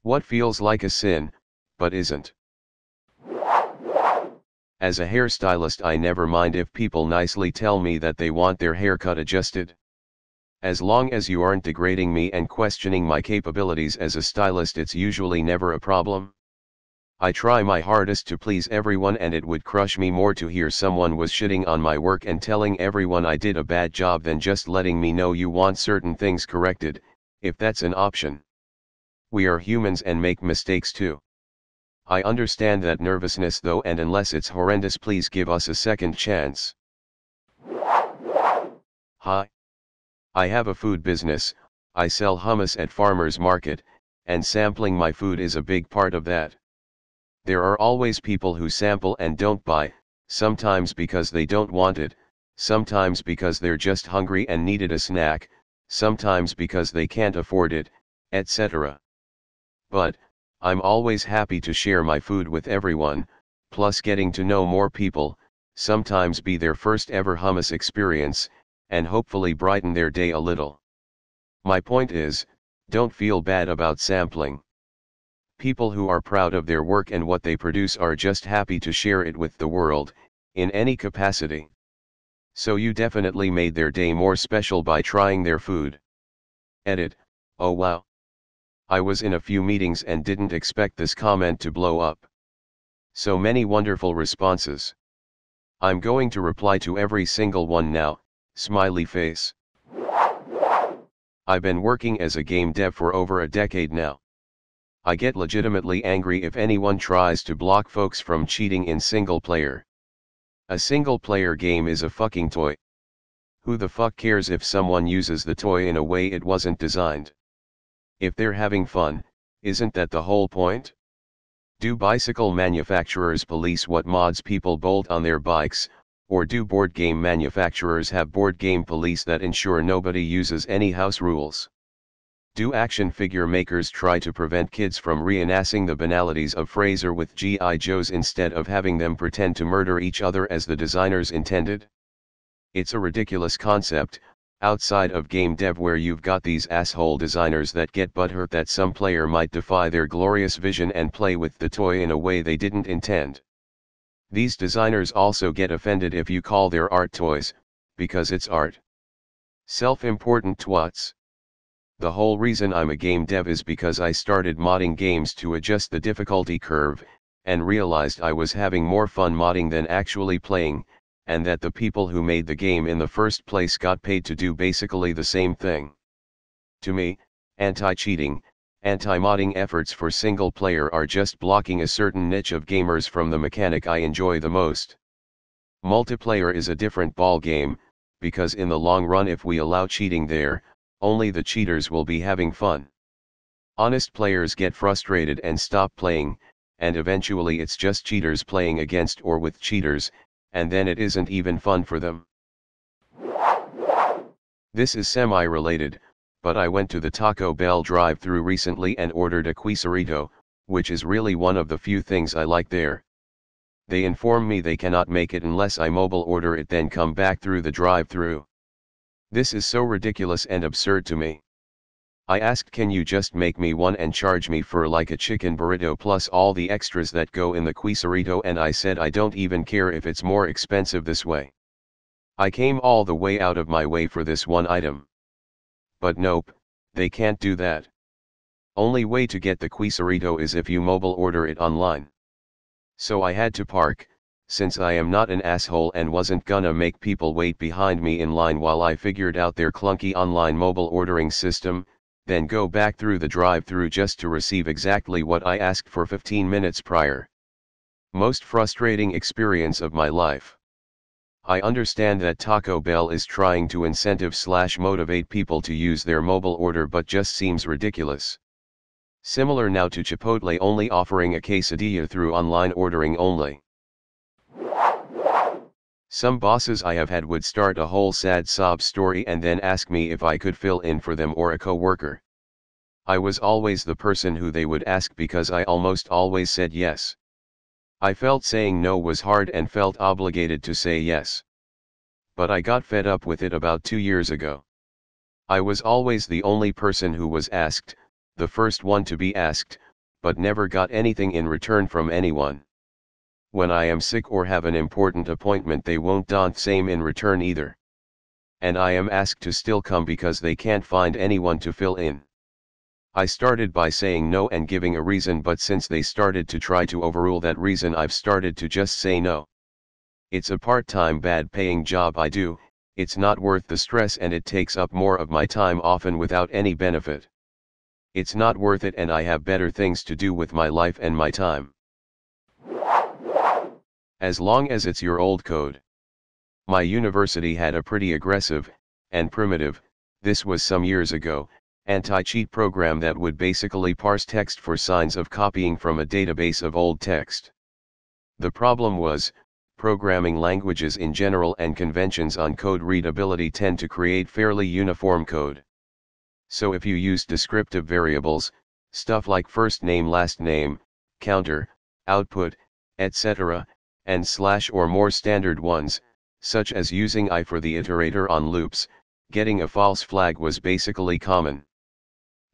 What feels like a sin, but isn't? As a hairstylist, I never mind if people nicely tell me that they want their haircut adjusted. As long as you aren't degrading me and questioning my capabilities as a stylist, it's usually never a problem. I try my hardest to please everyone, and it would crush me more to hear someone was shitting on my work and telling everyone I did a bad job than just letting me know you want certain things corrected, if that's an option. We are humans and make mistakes too. I understand that nervousness though, and unless it's horrendous, please give us a second chance. Hi. I have a food business. I sell hummus at farmers market, and sampling my food is a big part of that. There are always people who sample and don't buy, sometimes because they don't want it, sometimes because they're just hungry and needed a snack, sometimes because they can't afford it, etc. But, I'm always happy to share my food with everyone, plus getting to know more people, sometimes be their first ever hummus experience, and hopefully brighten their day a little. My point is, don't feel bad about sampling. People who are proud of their work and what they produce are just happy to share it with the world, in any capacity. So you definitely made their day more special by trying their food. Edit. Oh wow. I was in a few meetings and didn't expect this comment to blow up. So many wonderful responses. I'm going to reply to every single one now, smiley face. I've been working as a game dev for over a decade now. I get legitimately angry if anyone tries to block folks from cheating in single player. A single player game is a fucking toy. Who the fuck cares if someone uses the toy in a way it wasn't designed? If they're having fun, isn't that the whole point? Do bicycle manufacturers police what mods people bolt on their bikes, or do board game manufacturers have board game police that ensure nobody uses any house rules? Do action figure makers try to prevent kids from reenacting the banalities of Fraser with G.I. Joes instead of having them pretend to murder each other as the designers intended? It's a ridiculous concept, outside of game dev, where you've got these asshole designers that get butthurt that some player might defy their glorious vision and play with the toy in a way they didn't intend. These designers also get offended if you call their art toys, because it's art. Self-important twats. The whole reason I'm a game dev is because I started modding games to adjust the difficulty curve, and realized I was having more fun modding than actually playing, and that the people who made the game in the first place got paid to do basically the same thing. To me, anti-cheating, anti-modding efforts for single player are just blocking a certain niche of gamers from the mechanic I enjoy the most. Multiplayer is a different ball game, because in the long run, if we allow cheating there, only the cheaters will be having fun. Honest players get frustrated and stop playing, and eventually it's just cheaters playing against or with cheaters, and then it isn't even fun for them. This is semi-related, but I went to the Taco Bell drive-thru recently and ordered a quesarito, which is really one of the few things I like there. They inform me they cannot make it unless I mobile order it then come back through the drive-thru. This is so ridiculous and absurd to me. I asked, can you just make me one and charge me for like a chicken burrito plus all the extras that go in the quesarito, and I said I don't even care if it's more expensive this way. I came all the way out of my way for this one item. But nope, they can't do that. Only way to get the quesarito is if you mobile order it online. So I had to park, since I am not an asshole and wasn't gonna make people wait behind me in line while I figured out their clunky online mobile ordering system, then go back through the drive-thru just to receive exactly what I asked for 15 minutes prior. Most frustrating experience of my life. I understand that Taco Bell is trying to incentive/motivate people to use their mobile order, but just seems ridiculous. Similar now to Chipotle only offering a quesadilla through online ordering only. Some bosses I have had would start a whole sad sob story and then ask me if I could fill in for them or a coworker. I was always the person who they would ask because I almost always said yes. I felt saying no was hard and felt obligated to say yes. But I got fed up with it about 2 years ago. I was always the only person who was asked, the first one to be asked, but never got anything in return from anyone. When I am sick or have an important appointment, they won't do same in return either. And I am asked to still come because they can't find anyone to fill in. I started by saying no and giving a reason, but since they started to try to overrule that reason, I've started to just say no. It's a part-time bad paying job I do, it's not worth the stress and it takes up more of my time, often without any benefit. It's not worth it and I have better things to do with my life and my time. As long as it's your old code. My university had a pretty aggressive, and primitive, this was some years ago, anti-cheat program that would basically parse text for signs of copying from a database of old text. The problem was, programming languages in general and conventions on code readability tend to create fairly uniform code. So if you use descriptive variables, stuff like first name, last name, counter, output, etc., and / or more standard ones, such as using I for the iterator on loops, getting a false flag was basically common.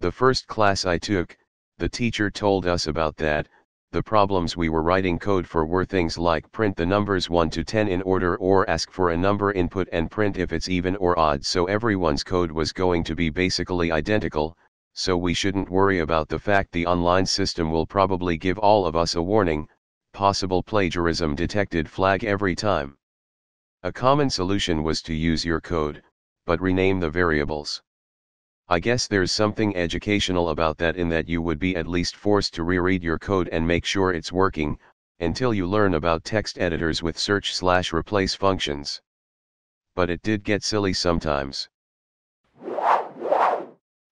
The first class I took, the teacher told us about that. The problems we were writing code for were things like print the numbers 1 to 10 in order, or ask for a number input and print if it's even or odd, so everyone's code was going to be basically identical, so we shouldn't worry about the fact the online system will probably give all of us a warning, possible plagiarism detected flag every time. A common solution was to use your code, but rename the variables. I guess there's something educational about that, in that you would be at least forced to reread your code and make sure it's working, until you learn about text editors with search/replace functions. But it did get silly sometimes.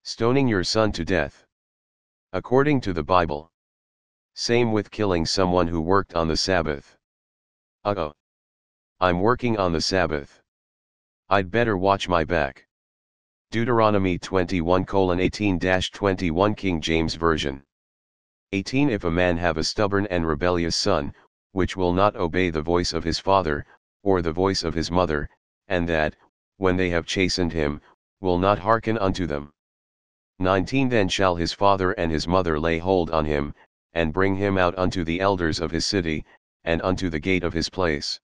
Stoning your son to death. According to the Bible. Same with killing someone who worked on the Sabbath. Uh-oh. I'm working on the Sabbath. I'd better watch my back. Deuteronomy 21:18-21 King James Version. 18 If a man have a stubborn and rebellious son, which will not obey the voice of his father, or the voice of his mother, and that, when they have chastened him, will not hearken unto them. 19 Then shall his father and his mother lay hold on him, and bring him out unto the elders of his city, and unto the gate of his place.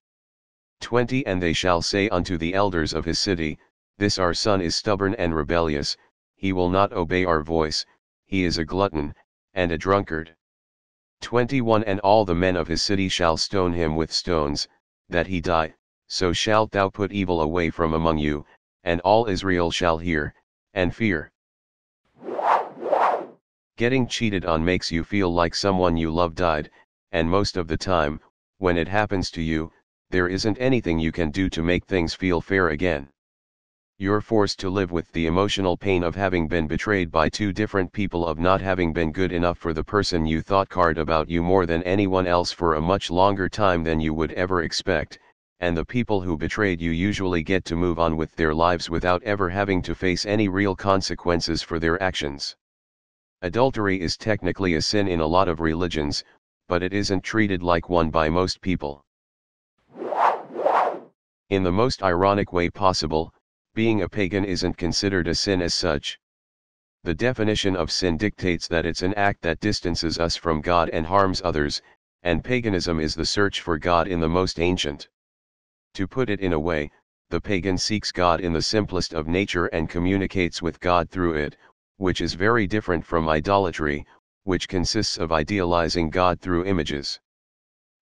20 And they shall say unto the elders of his city, This our son is stubborn and rebellious, he will not obey our voice, he is a glutton, and a drunkard. 21 And all the men of his city shall stone him with stones, that he die, so shalt thou put evil away from among you, and all Israel shall hear, and fear. Getting cheated on makes you feel like someone you love died, and most of the time, when it happens to you, there isn't anything you can do to make things feel fair again. You're forced to live with the emotional pain of having been betrayed by two different people, of not having been good enough for the person you thought cared about you more than anyone else for a much longer time than you would ever expect, and the people who betrayed you usually get to move on with their lives without ever having to face any real consequences for their actions. Adultery is technically a sin in a lot of religions, but it isn't treated like one by most people. In the most ironic way possible, being a pagan isn't considered a sin as such. The definition of sin dictates that it's an act that distances us from God and harms others, and paganism is the search for God in the most ancient. To put it in a way, the pagan seeks God in the simplest of nature and communicates with God through it, which is very different from idolatry, which consists of idealizing God through images.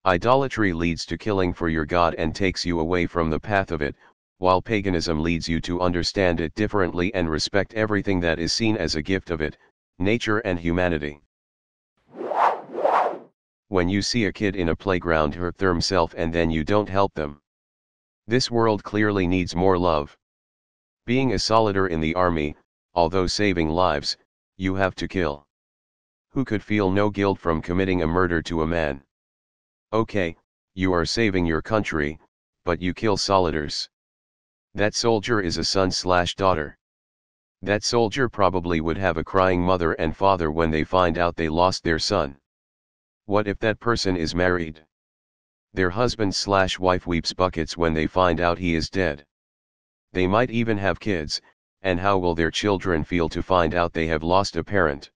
Idolatry leads to killing for your God and takes you away from the path of it, while paganism leads you to understand it differently and respect everything that is seen as a gift of it, nature and humanity. When you see a kid in a playground hurt themselves and then you don't help them. This world clearly needs more love. Being a soldier in the army, although saving lives, you have to kill. Who could feel no guilt from committing a murder to a man? Okay, you are saving your country, but you kill soldiers. That soldier is a son/daughter. That soldier probably would have a crying mother and father when they find out they lost their son. What if that person is married? Their husband/wife weeps buckets when they find out he is dead. They might even have kids, and how will their children feel to find out they have lost a parent?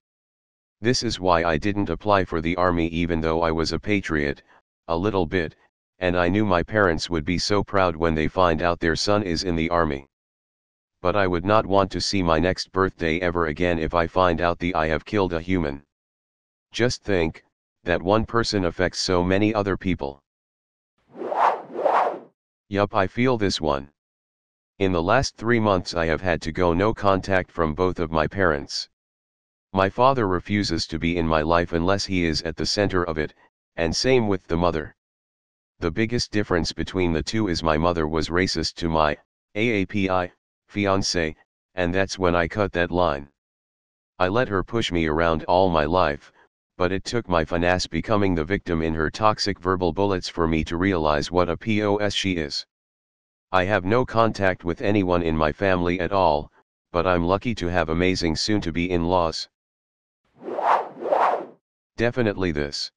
This is why I didn't apply for the army even though I was a patriot, a little bit, and I knew my parents would be so proud when they find out their son is in the army. But I would not want to see my next birthday ever again if I find out I have killed a human. Just think, that one person affects so many other people. Yup, I feel this one. In the last 3 months I have had to go no contact from both of my parents. My father refuses to be in my life unless he is at the center of it, and same with the mother. The biggest difference between the two is my mother was racist to my AAPI fiancé, and that's when I cut that line. I let her push me around all my life, but it took my finesse becoming the victim in her toxic verbal bullets for me to realize what a POS she is. I have no contact with anyone in my family at all, but I'm lucky to have amazing soon-to-be in-laws. Definitely this.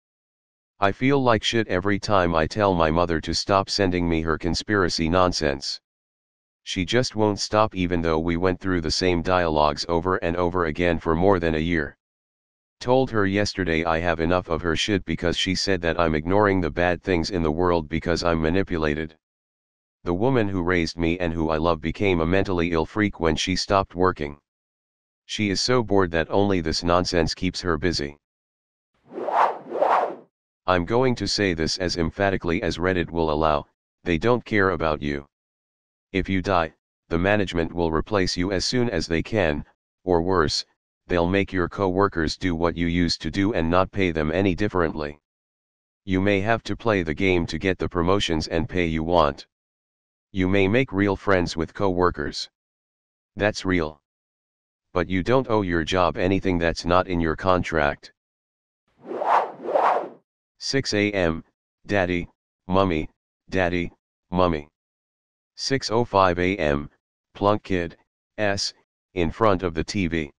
I feel like shit every time I tell my mother to stop sending me her conspiracy nonsense. She just won't stop even though we went through the same dialogues over and over again for more than a year. Told her yesterday I have enough of her shit because she said that I'm ignoring the bad things in the world because I'm manipulated. The woman who raised me and who I love became a mentally ill freak when she stopped working. She is so bored that only this nonsense keeps her busy. I'm going to say this as emphatically as Reddit will allow, they don't care about you. If you die, the management will replace you as soon as they can, or worse, they'll make your co-workers do what you used to do and not pay them any differently. You may have to play the game to get the promotions and pay you want. You may make real friends with co-workers. That's real. But you don't owe your job anything that's not in your contract. 6 a.m., Daddy, Mummy, Daddy, Mummy. 6:05 a.m., plunk kid, S, in front of the TV.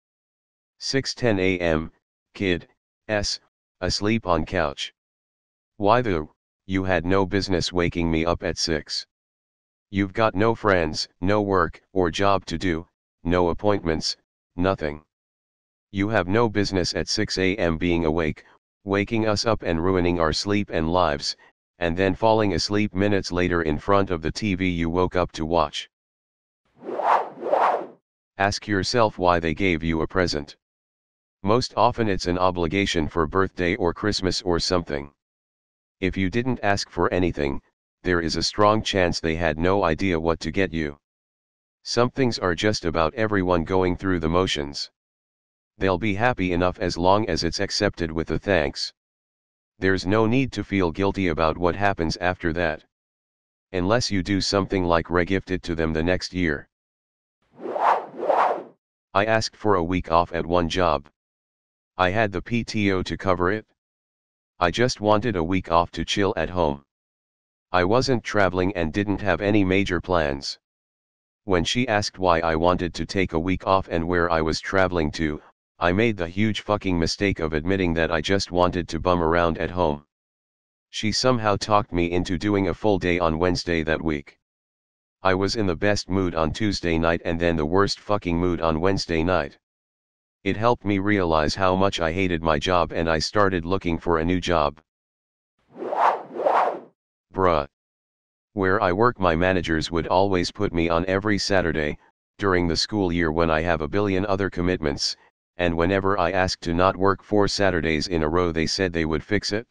6:10 a.m., kid, S, asleep on couch. Why you had no business waking me up at 6. You've got no friends, no work or job to do, no appointments, nothing. You have no business at 6 a.m. being awake, waking us up and ruining our sleep and lives, and then falling asleep minutes later in front of the TV you woke up to watch. Ask yourself why they gave you a present. Most often it's an obligation for birthday or Christmas or something. If you didn't ask for anything, there is a strong chance they had no idea what to get you. Some things are just about everyone going through the motions. They'll be happy enough as long as it's accepted with a thanks. There's no need to feel guilty about what happens after that. Unless you do something like regift it to them the next year. I asked for a week off at one job. I had the PTO to cover it. I just wanted a week off to chill at home. I wasn't traveling and didn't have any major plans. When she asked why I wanted to take a week off and where I was traveling to, I made the huge fucking mistake of admitting that I just wanted to bum around at home. She somehow talked me into doing a full day on Wednesday that week. I was in the best mood on Tuesday night and then the worst fucking mood on Wednesday night. It helped me realize how much I hated my job and I started looking for a new job. Bruh. Where I work, my managers would always put me on every Saturday, during the school year when I have a billion other commitments, and whenever I asked to not work 4 Saturdays in a row they said they would fix it.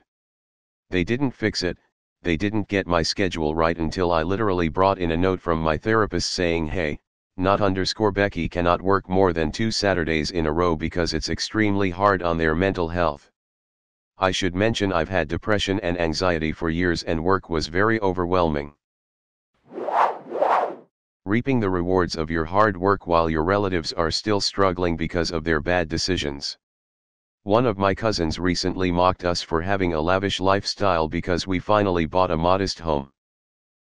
They didn't fix it, they didn't get my schedule right until I literally brought in a note from my therapist saying, hey, Becky cannot work more than 2 Saturdays in a row because it's extremely hard on their mental health. I should mention I've had depression and anxiety for years and work was very overwhelming. Reaping the rewards of your hard work while your relatives are still struggling because of their bad decisions. One of my cousins recently mocked us for having a lavish lifestyle because we finally bought a modest home.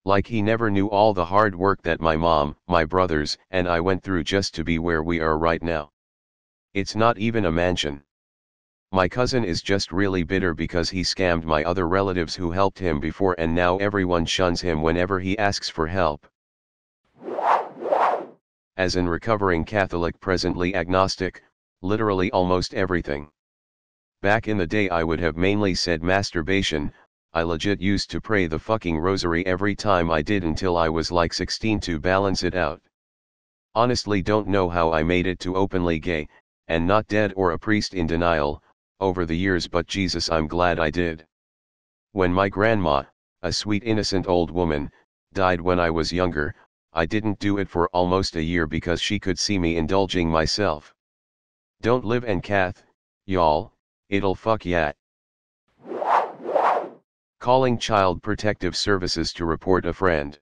Like he never knew all the hard work that my mom, my brothers, and I went through just to be where we are right now. It's not even a mansion. My cousin is just really bitter because he scammed my other relatives who helped him before and now everyone shuns him whenever he asks for help. As an recovering Catholic presently agnostic, literally almost everything. Back in the day I would have mainly said masturbation. I legit used to pray the fucking rosary every time I did until I was like 16 to balance it out. Honestly don't know how I made it to openly gay, and not dead or a priest in denial, over the years, but Jesus I'm glad I did. When my grandma, a sweet innocent old woman, died when I was younger, I didn't do it for almost a year because she could see me indulging myself. Don't live and cath, y'all, it'll fuck ya. Calling Child Protective Services to report a friend.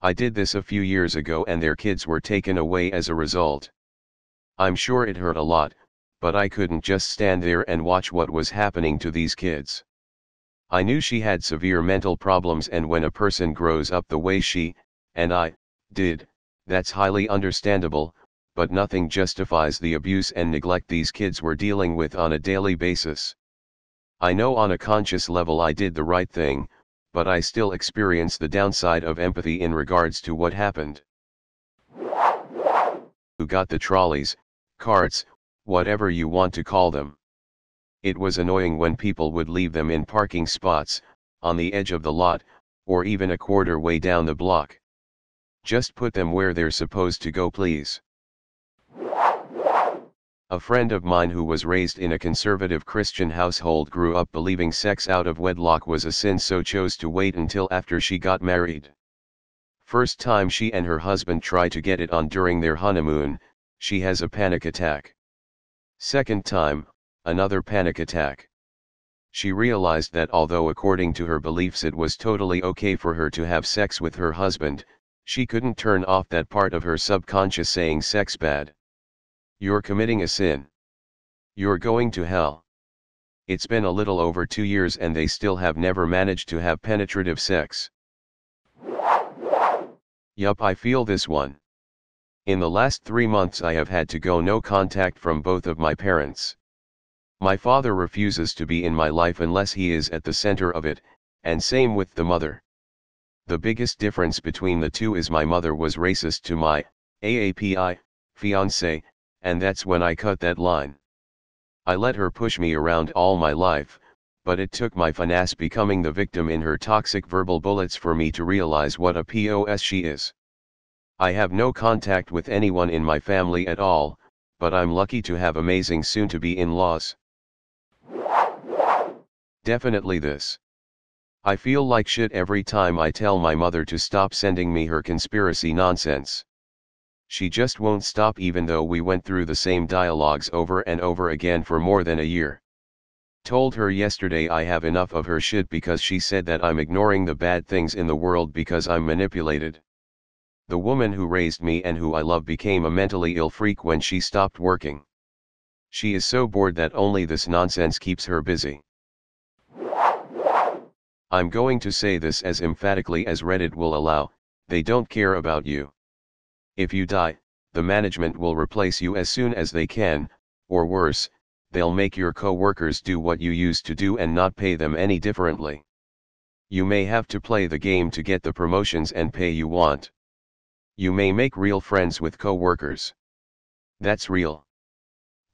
I did this a few years ago and their kids were taken away as a result. I'm sure it hurt a lot, but I couldn't just stand there and watch what was happening to these kids. I knew she had severe mental problems, and when a person grows up the way she, and I, did, that's highly understandable, but nothing justifies the abuse and neglect these kids were dealing with on a daily basis. I know on a conscious level I did the right thing, but I still experience the downside of empathy in regards to what happened. Who got the trolleys, carts, whatever you want to call them. It was annoying when people would leave them in parking spots, on the edge of the lot, or even a quarter way down the block. Just put them where they're supposed to go, please. A friend of mine who was raised in a conservative Christian household grew up believing sex out of wedlock was a sin, so chose to wait until after she got married. First time she and her husband try to get it on during their honeymoon, she has a panic attack. Second time, another panic attack. She realized that although according to her beliefs it was totally okay for her to have sex with her husband, she couldn't turn off that part of her subconscious saying sex bad. You're committing a sin. You're going to hell. It's been a little over 2 years and they still have never managed to have penetrative sex. Yup, I feel this one. In the last 3 months I have had to go no contact from both of my parents. My father refuses to be in my life unless he is at the center of it, and same with the mother. The biggest difference between the two is my mother was racist to my AAPI fiancé, and that's when I cut that line. I let her push me around all my life, but it took my finesse becoming the victim in her toxic verbal bullets for me to realize what a POS she is. I have no contact with anyone in my family at all, but I'm lucky to have amazing soon-to-be in-laws. Definitely this. I feel like shit every time I tell my mother to stop sending me her conspiracy nonsense. She just won't stop even though we went through the same dialogues over and over again for more than a year. Told her yesterday I have enough of her shit because she said that I'm ignoring the bad things in the world because I'm manipulated. The woman who raised me and who I love became a mentally ill freak when she stopped working. She is so bored that only this nonsense keeps her busy. I'm going to say this as emphatically as Reddit will allow, they don't care about you. If you die, the management will replace you as soon as they can, or worse, they'll make your co-workers do what you used to do and not pay them any differently. You may have to play the game to get the promotions and pay you want. You may make real friends with co-workers. That's real.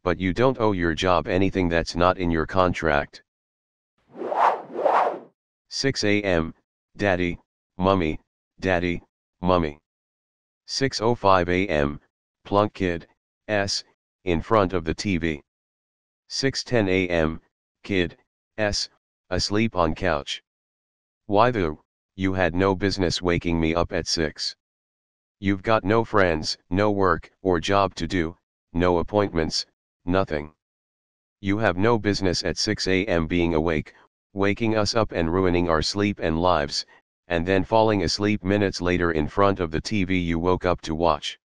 But you don't owe your job anything that's not in your contract. 6 a.m., Daddy, Mummy, Daddy, Mummy. 6:05 a.m., plunk kid, S, in front of the TV. 6:10 a.m., kid, S, asleep on couch. Why you had no business waking me up at 6. You've got no friends, no work or job to do, no appointments, nothing. You have no business at 6 a.m. being awake, waking us up and ruining our sleep and lives, and then falling asleep minutes later in front of the TV you woke up to watch.